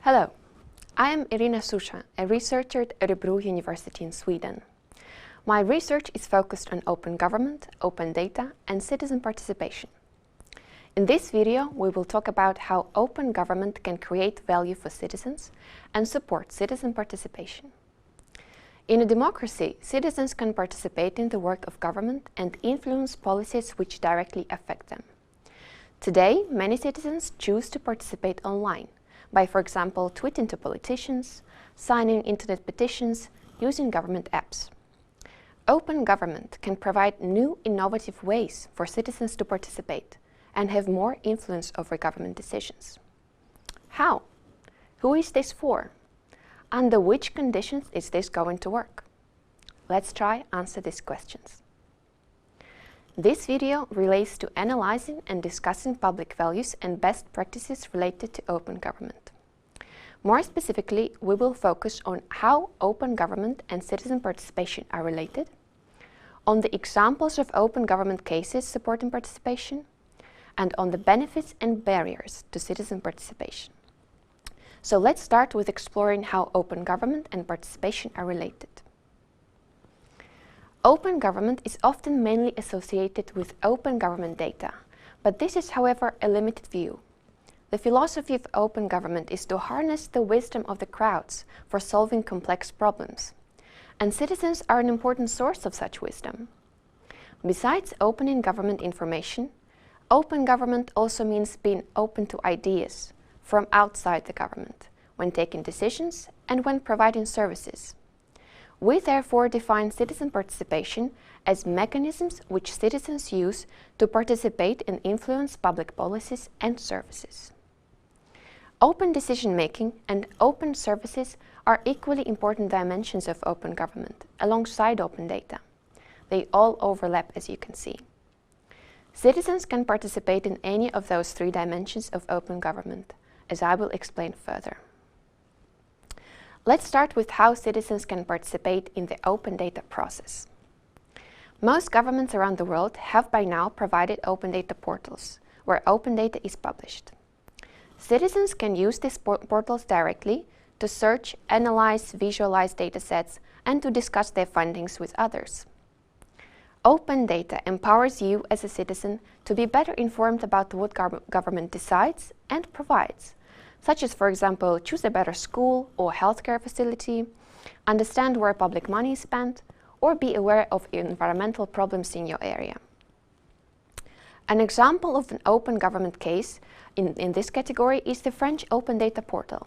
Hello, I am Irina Susha, a researcher at Örebro University in Sweden. My research is focused on open government, open data, and citizen participation. In this video, we will talk about how open government can create value for citizens and support citizen participation. In a democracy, citizens can participate in the work of government and influence policies which directly affect them. Today, many citizens choose to participate online by, for example, tweeting to politicians, signing internet petitions, using government apps. Open government can provide new, innovative ways for citizens to participate and have more influence over government decisions. How? Who is this for? Under which conditions is this going to work? Let's try answer these questions. This video relates to analyzing and discussing public values and best practices related to open government. More specifically, we will focus on how open government and citizen participation are related, on the examples of open government cases supporting participation, and on the benefits and barriers to citizen participation. So let's start with exploring how open government and participation are related. Open government is often mainly associated with open government data, but this is, however, a limited view. The philosophy of open government is to harness the wisdom of the crowds for solving complex problems, and citizens are an important source of such wisdom. Besides opening government information, open government also means being open to ideas from outside the government when taking decisions and when providing services. We therefore define citizen participation as mechanisms which citizens use to participate and influence public policies and services. Open decision-making and open services are equally important dimensions of open government, alongside open data. They all overlap, as you can see. Citizens can participate in any of those three dimensions of open government, as I will explain further. Let's start with how citizens can participate in the open data process. Most governments around the world have by now provided open data portals, where open data is published. Citizens can use these portals directly to search, analyze, visualize datasets, and to discuss their findings with others. Open data empowers you as a citizen to be better informed about what government decides and provides, such as, for example, choose a better school or healthcare facility, understand where public money is spent, or be aware of environmental problems in your area. An example of an open government case in this category is the French Open Data Portal.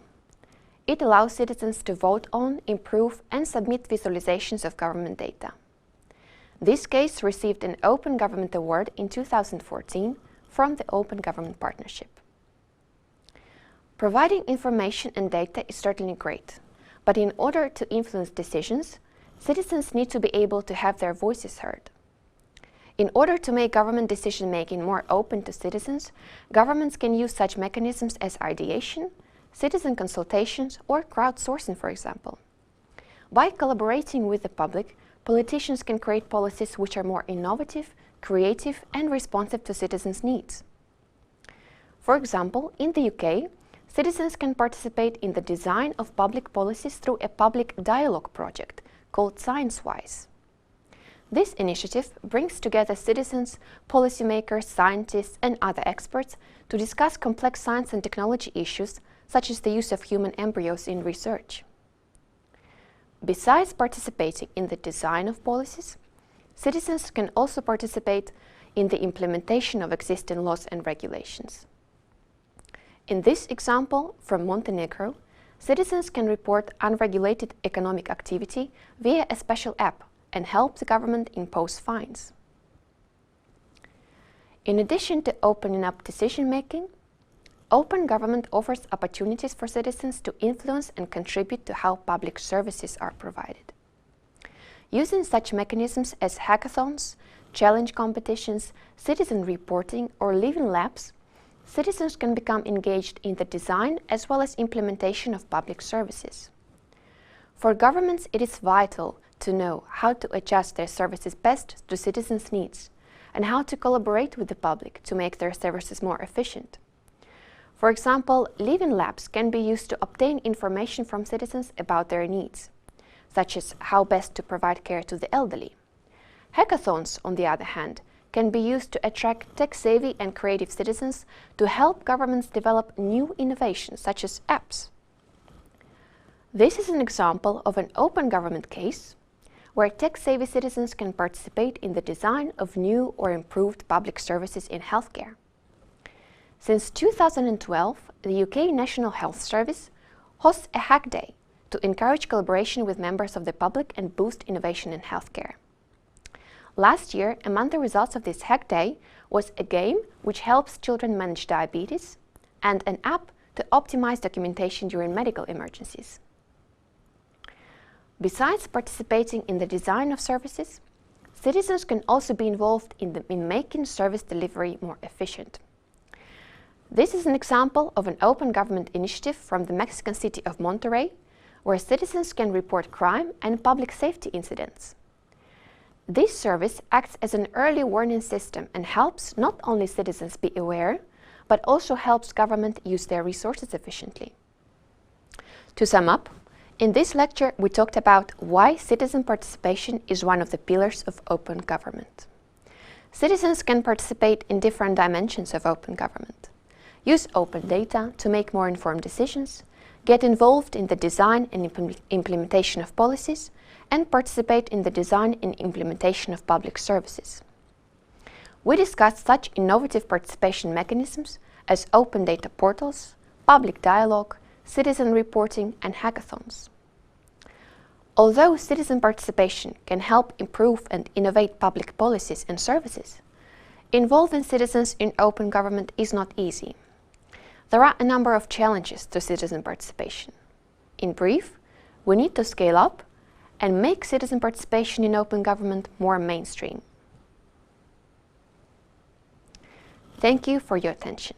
It allows citizens to vote on, improve, and submit visualizations of government data. This case received an Open Government Award in 2014 from the Open Government Partnership. Providing information and data is certainly great, but in order to influence decisions, citizens need to be able to have their voices heard. In order to make government decision-making more open to citizens, governments can use such mechanisms as ideation, citizen consultations, or crowdsourcing, for example. By collaborating with the public, politicians can create policies which are more innovative, creative, and responsive to citizens' needs. For example, in the UK, citizens can participate in the design of public policies through a public dialogue project called ScienceWise. This initiative brings together citizens, policymakers, scientists, and other experts to discuss complex science and technology issues, such as the use of human embryos in research. Besides participating in the design of policies, citizens can also participate in the implementation of existing laws and regulations. In this example from Montenegro, citizens can report unregulated economic activity via a special app and help the government impose fines. In addition to opening up decision-making, open government offers opportunities for citizens to influence and contribute to how public services are provided. Using such mechanisms as hackathons, challenge competitions, citizen reporting, or living labs, citizens can become engaged in the design as well as implementation of public services. For governments, it is vital to know how to adjust their services best to citizens' needs and how to collaborate with the public to make their services more efficient. For example, live-in labs can be used to obtain information from citizens about their needs, such as how best to provide care to the elderly. Hackathons, on the other hand, can be used to attract tech-savvy and creative citizens to help governments develop new innovations, such as apps. This is an example of an open government case where tech-savvy citizens can participate in the design of new or improved public services in healthcare. Since 2012, the UK National Health Service hosts a Hack Day to encourage collaboration with members of the public and boost innovation in healthcare. Last year, among the results of this Hack Day was a game which helps children manage diabetes and an app to optimize documentation during medical emergencies. Besides participating in the design of services, citizens can also be involved in making service delivery more efficient. This is an example of an open government initiative from the Mexican city of Monterrey, where citizens can report crime and public safety incidents. This service acts as an early warning system and helps not only citizens be aware, but also helps government use their resources efficiently. To sum up, in this lecture we talked about why citizen participation is one of the pillars of open government. Citizens can participate in different dimensions of open government. Use open data to make more informed decisions, get involved in the design and implementation of policies, and participate in the design and implementation of public services. We discussed such innovative participation mechanisms as open data portals, public dialogue, citizen reporting, and hackathons. Although citizen participation can help improve and innovate public policies and services, involving citizens in open government is not easy. There are a number of challenges to citizen participation. In brief, we need to scale up and make citizen participation in open government more mainstream. Thank you for your attention.